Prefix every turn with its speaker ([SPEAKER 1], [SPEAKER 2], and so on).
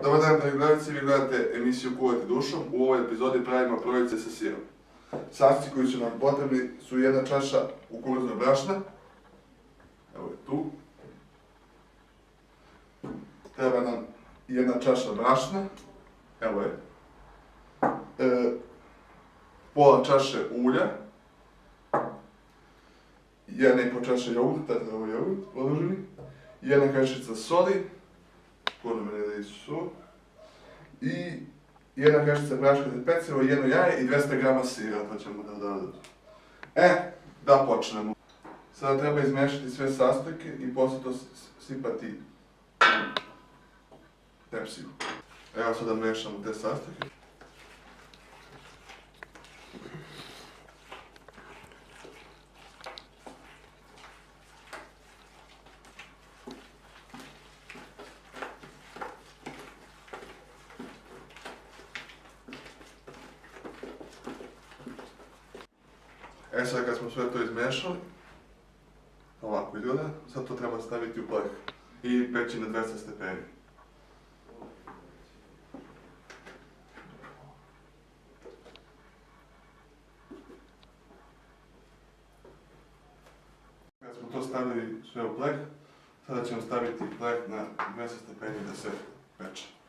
[SPEAKER 1] Dobar dan, dragi gledalci, vi gledate emisiju Kuvati dušom. U ovoj epizodi pravimo projice sa sirom. Sastojci koji su nam potrebni su jedna čaša kukuruznog brašna. Evo je tu. Treba nam jedna čaša brašna. Evo je. Pola čaše ulja. 1,5 čaše jogurta, ovo je jogurt, odloženi. Jedna kašica soli. Kod mene da su. I jedna kašica praškate peciva, jedno jaje i 200 grama sira, to ćemo da dodamo. Da počnemo. Sada treba izmešati sve sastojke i posle to sipati u tepsiju. Evo sada mešamo te sastojke. Sada kad smo sve to izmešali, ovako izgleda, sad to treba staviti u pleh i peći na 200 stepeni. Kad smo to stavili sve u pleh, sada ćemo staviti pleh na 200 stepeni da se peče.